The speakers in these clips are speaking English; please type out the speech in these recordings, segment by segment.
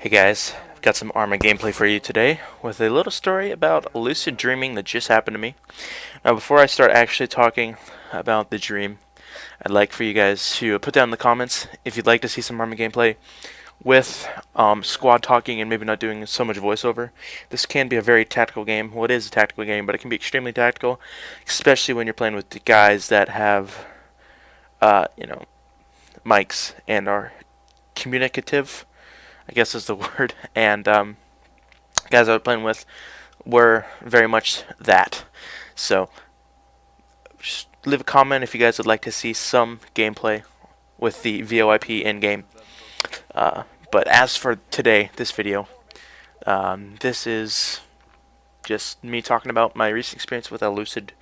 Hey guys, I've got some Arma gameplay for you today with a little story about lucid dreaming that just happened to me. Now before I start actually talking about the dream, I'd like for you guys to put down in the comments if you'd like to see some Arma gameplay with squad talking and maybe not doing so much voiceover. This can be a very tactical game. Well, it is a tactical game, but it can be extremely tactical, especially when you're playing with the guys that have, mics and are communicative, I guess is the word. And guys I was playing with were very much that. So just leave a comment if you guys would like to see some gameplay with the VoIP in game. But as for today, this video, this is just me talking about my recent experience with a lucid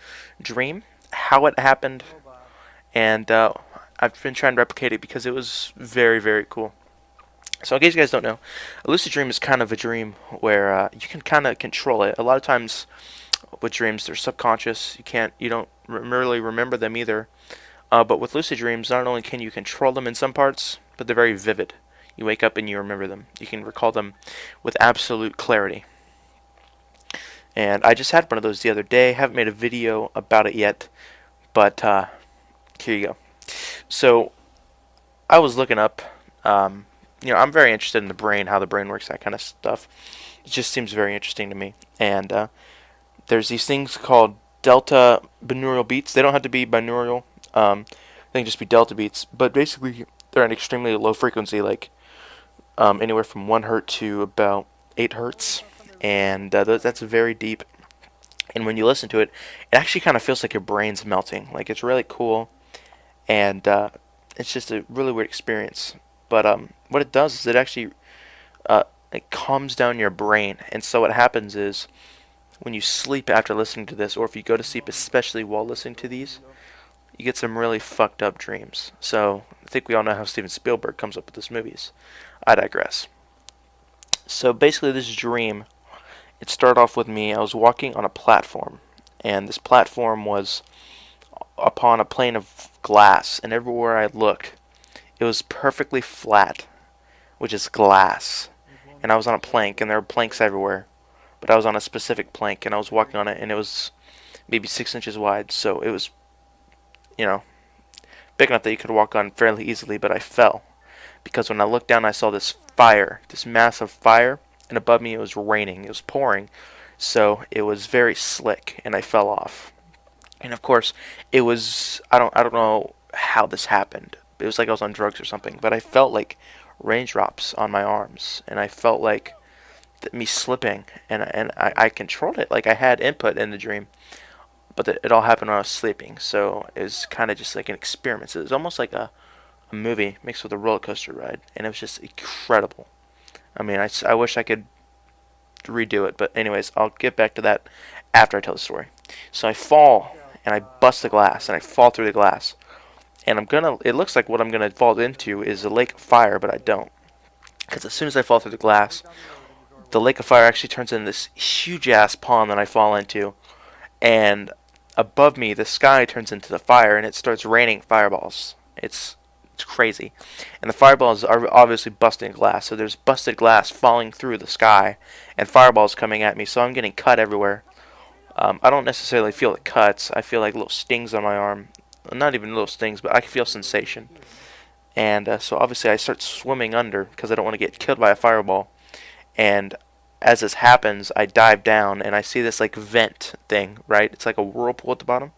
dream, how it happened, and I've been trying to replicate it because it was very, very cool. So in case you guys don't know, a lucid dream is kind of a dream where you can kind of control it. A lot of times with dreams, they're subconscious. You don't really remember them either. But with lucid dreams, not only can you control them in some parts, but they're very vivid. You wake up and you remember them. You can recall them with absolute clarity. And I just had one of those the other day. Haven't made a video about it yet, but here you go. So I was looking up. I'm very interested in the brain, how the brain works, that kind of stuff. It just seems very interesting to me. And there's these things called delta binaural beats. They don't have to be binaural. They can just be delta beats. But basically, they're at an extremely low frequency, like anywhere from 1 hertz to about 8 hertz. And that's very deep. And when you listen to it, it actually kind of feels like your brain's melting. Like, it's really cool. And it's just a really weird experience. But what it does is it actually it calms down your brain. And so what happens is when you sleep after listening to this, or if you go to sleep especially while listening to these, you get some really fucked up dreams. So I think we all know how Steven Spielberg comes up with his movies. I digress. So basically this dream, it started off with me. I was walking on a platform, and this platform was upon a plane of glass, and everywhere I looked, it was perfectly flat, which is glass. And I was on a plank, and there were planks everywhere. But I was on a specific plank, and I was walking on it, and it was maybe 6 inches wide. So it was, big enough that you could walk on fairly easily, but I fell. Because when I looked down, I saw this fire, this massive fire, and above me it was raining. It was pouring. So it was very slick, and I fell off. And of course, it was, I don't know how this happened. It was like I was on drugs or something, but I felt like raindrops on my arms, and I felt like me slipping, and I controlled it. Like I had input in the dream, but it all happened when I was sleeping. So it was kind of just like an experiment. So it was almost like a movie mixed with a roller coaster ride, and it was just incredible. I mean, I wish I could redo it, but anyways, I'll get back to that after I tell the story. So I fall, and I bust the glass, and I fall through the glass. And it looks like what I'm gonna fall into is a lake of fire, but I don't. Because as soon as I fall through the glass, the lake of fire actually turns into this huge ass pond that I fall into. And above me, the sky turns into the fire, and it starts raining fireballs. It's crazy. And the fireballs are obviously busting glass, so there's busted glass falling through the sky, and fireballs coming at me, so I'm getting cut everywhere. I don't necessarily feel the cuts. I feel like little stings on my arm. Not even little stings, but I can feel sensation. And so obviously I start swimming under because I don't want to get killed by a fireball. And as this happens, I dive down and I see this like vent thing, right? It's like a whirlpool at the bottom.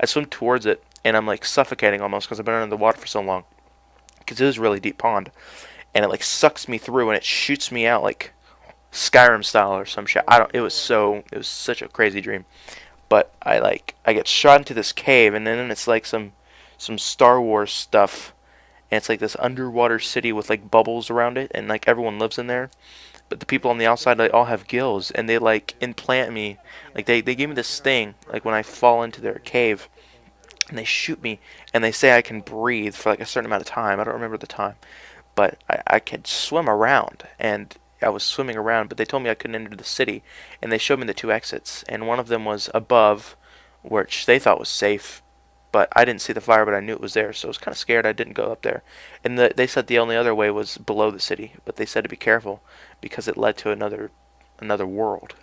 I swim towards it, and I'm like suffocating almost because I've been under the water for so long. Because it is a really deep pond. And it like sucks me through, and it shoots me out like Skyrim style or some shit. It was such a crazy dream. But I get shot into this cave, and then it's like some Star Wars stuff, and it's like this underwater city with like bubbles around it, and like everyone lives in there. But the people on the outside, they all have gills, and they like implant me. Like they give me this thing, like when I fall into their cave, and they shoot me, and they say I can breathe for like a certain amount of time. I don't remember the time, but I could swim around, and I was swimming around, but they told me I couldn't enter the city, and they showed me the 2 exits, and one of them was above, which they thought was safe, but I didn't see the fire, but I knew it was there, so I was kind of scared. I didn't go up there. And they said the only other way was below the city, but they said to be careful because it led to another world.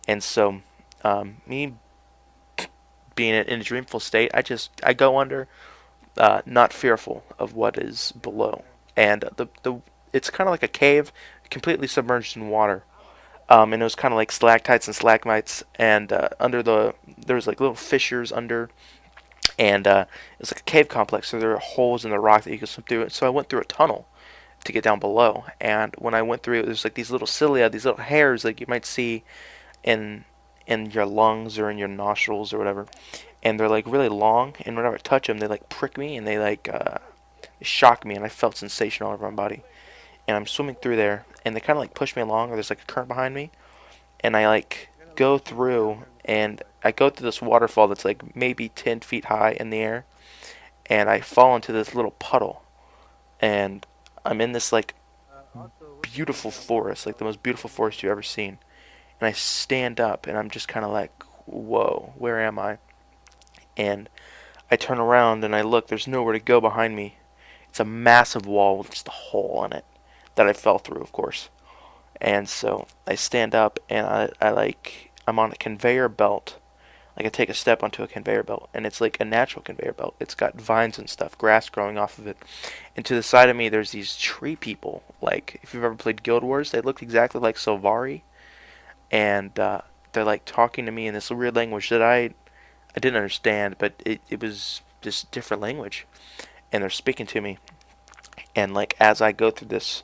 And so, me being in a dreamful state, I go under, not fearful of what is below. And the it's kind of like a cave, completely submerged in water. And it was kind of like stalactites and stalagmites, and under there was like little fissures under, and it was like a cave complex. So there were holes in the rock that you could swim through. So I went through a tunnel to get down below, and when I went through it, there's like these little cilia, these little hairs like you might see in your lungs or in your nostrils or whatever, and they're like really long. And whenever I touch them, they like prick me and they like shock me, and I felt sensation all over my body. And I'm swimming through there, and they kind of like push me along, or there's like a current behind me, and I like go through, and I go through this waterfall that's like maybe 10 feet high in the air, and I fall into this little puddle, and I'm in this like beautiful forest, like the most beautiful forest you've ever seen, and I stand up, and I'm just kind of like, whoa, where am I? And I turn around, and I look, there's nowhere to go behind me. It's a massive wall with just a hole in it that I fell through, of course. And so I stand up, and I'm on a conveyor belt. Like I take a step onto a conveyor belt, and it's like a natural conveyor belt. It's got vines and stuff, grass growing off of it. And to the side of me, there's these tree people. Like if you've ever played Guild Wars, they look exactly like Sylvari, and they're like talking to me in this weird language that I didn't understand, but it was just different language, and they're speaking to me. And like as I go through this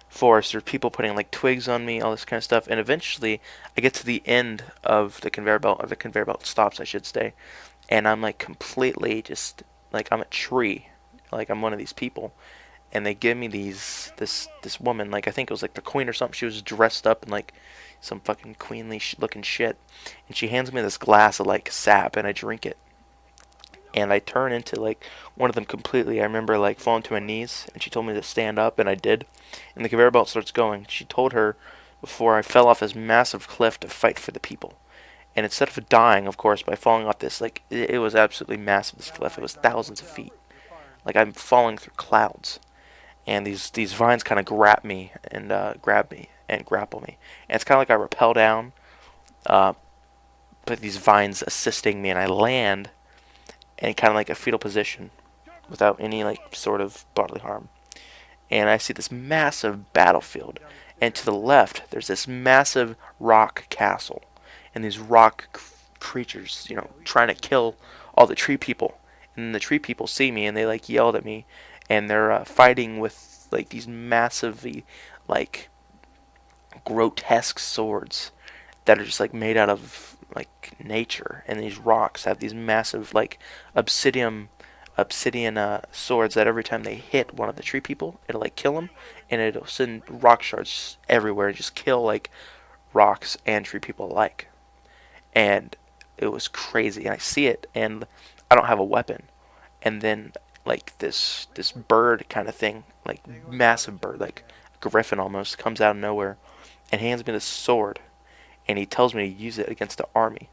forest, there's people putting like twigs on me, all this kind of stuff, and eventually I get to the end of the conveyor belt, or the conveyor belt stops, I should say, and I'm like completely just like I'm a tree, like I'm one of these people, and they give me this woman, like I think it was like the queen or something. She was dressed up in like some fucking queenly looking shit, and she hands me this glass of like sap, and I drink it, and I turn into like one of them completely. I remember like falling to my knees, and she told me to stand up, and I did. And the conveyor belt starts going. She told her before I fell off this massive cliff to fight for the people. And instead of dying, of course, by falling off this, like it was absolutely massive. This cliff, it was thousands of feet. Like I'm falling through clouds, and these vines kind of grab me and grab me and grapple me. And it's kind of like I rappel down, uh, but these vines assisting me, and I land in kind of like a fetal position without any like sort of bodily harm. And I see this massive battlefield, and to the left there's this massive rock castle, and these rock creatures, trying to kill all the tree people. And the tree people see me, and they like yelled at me, and they're fighting with like these massively like grotesque swords that are just like made out of like nature, and these rocks have these massive like obsidian swords that every time they hit one of the tree people, it'll like kill them, and it'll send rock shards everywhere and just kill like rocks and tree people alike. And it was crazy, and I see it, and I don't have a weapon. And then like this bird kind of thing, like massive bird, like a griffin almost, comes out of nowhere and hands me this sword, and he tells me to use it against the army.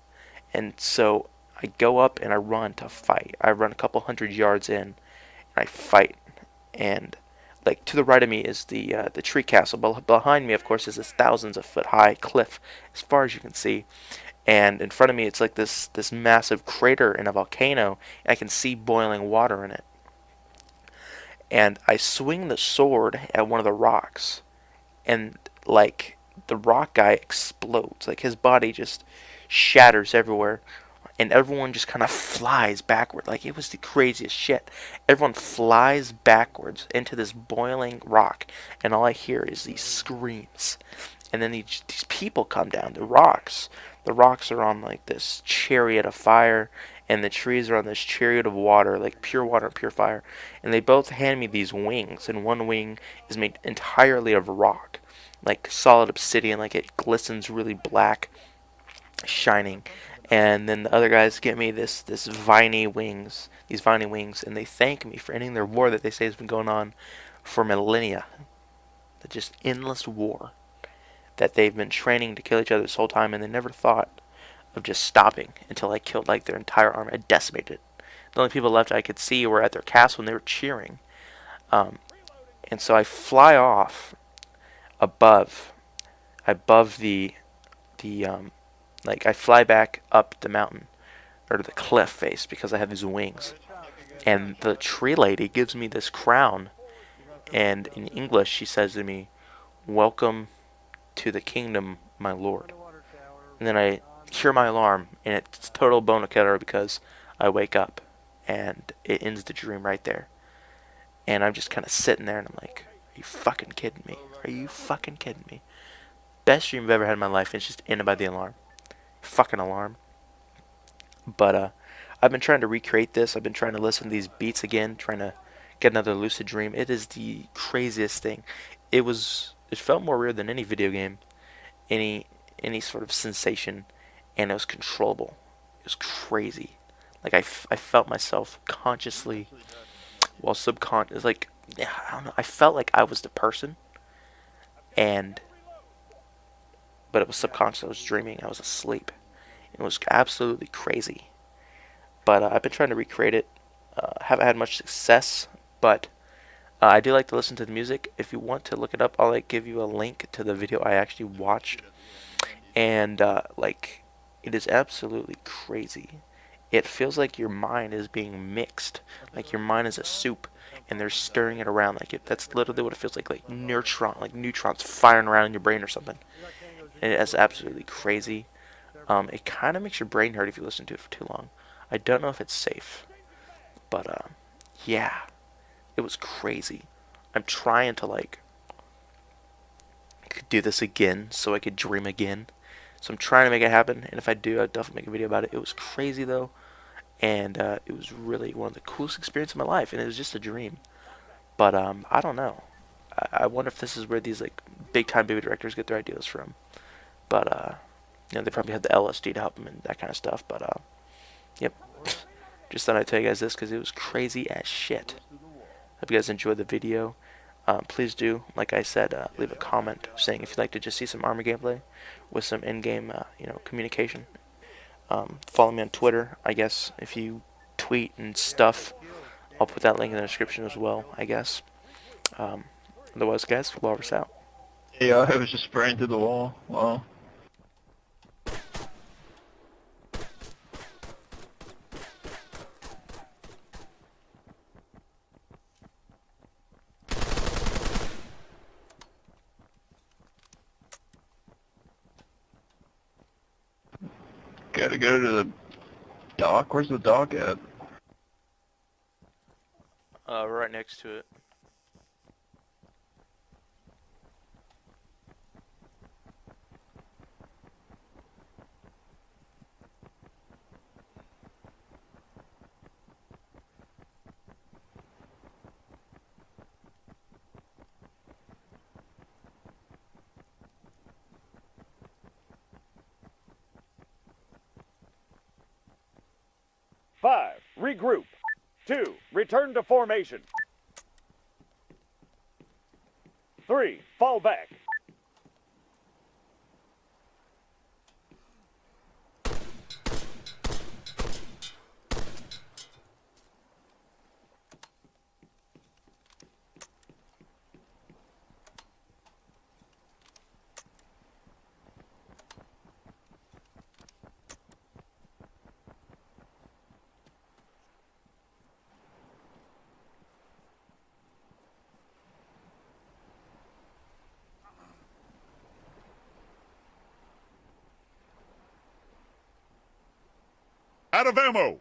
And so I go up and I run to fight. I run a couple hundred yards in, and I fight. And like to the right of me is the tree castle. But behind me, of course, is this thousands of foot high cliff, as far as you can see. And in front of me, it's like this massive crater in a volcano, and I can see boiling water in it. And I swing the sword at one of the rocks, and like the rock guy explodes. Like his body just shatters everywhere, and everyone just kind of flies backward. Like it was the craziest shit. Everyone flies backwards into this boiling rock, and all I hear is these screams. And then these people come down. The rocks are on like this chariot of fire, and the trees are on this chariot of water, like pure water and pure fire. And they both hand me these wings, and one wing is made entirely of rock, like solid obsidian, like it glistens really black, shining. And then the other guys get me these viney wings, and they thank me for ending their war that they say has been going on for millennia. The just endless war that they've been training to kill each other this whole time, and they never thought of just stopping until I killed like their entire army. I decimated it. The only people left I could see were at their castle, and they were cheering. Um, and so I fly off above, above the like I fly back up the mountain or the cliff face because I have these wings. And the tree lady gives me this crown, and in English she says to me, "Welcome to the kingdom, my lord." And then I hear my alarm, and it's total bona killer because I wake up, and it ends the dream right there. And I'm just kind of sitting there, and I'm like, "Are you fucking kidding me? Are you fucking kidding me?" Best dream I've ever had in my life, and it's just ended by the alarm. Fucking alarm. But I've been trying to recreate this. I've been trying to listen to these beats again, trying to get another lucid dream. It is the craziest thing. It felt more real than any video game, any any sort of sensation, and it was controllable. It was crazy. Like I felt myself consciously, while subconscious. Like, yeah, I don't know. I felt like I was the person, and but it was subconscious. I was dreaming. I was asleep. It was absolutely crazy. But I've been trying to recreate it. Haven't had much success, but I do like to listen to the music. If you want to look it up, I'll like give you a link to the video I actually watched, and like it is absolutely crazy. It feels like your mind is being mixed, like your mind is a soup, and they're stirring it around. Like that's literally what it feels like neutrons firing around in your brain or something. And it's absolutely crazy. It kind of makes your brain hurt if you listen to it for too long. I don't know if it's safe, but yeah, it was crazy. I'm trying to like do this again so I could dream again. So I'm trying to make it happen, and if I do, I'll definitely make a video about it. It was crazy though, and it was really one of the coolest experiences of my life, and it was just a dream. But I don't know. I wonder if this is where these like big time movie directors get their ideas from. But they probably had the LSD to help them and that kind of stuff. But yep. Just thought I'd tell you guys this because it was crazy as shit. Hope you guys enjoyed the video. Please do, like I said, leave a comment saying if you'd like to just see some Arma gameplay with some in-game, communication. Follow me on Twitter, I guess. If you tweet and stuff, I'll put that link in the description as well, I guess. Otherwise, guys, Walrus out. Yeah, I was just spraying through the wall. Wow. Gotta go to the dock. Where's the dock at? Right next to it. Five, regroup. 2, return to formation. 3, fall back. Out of ammo!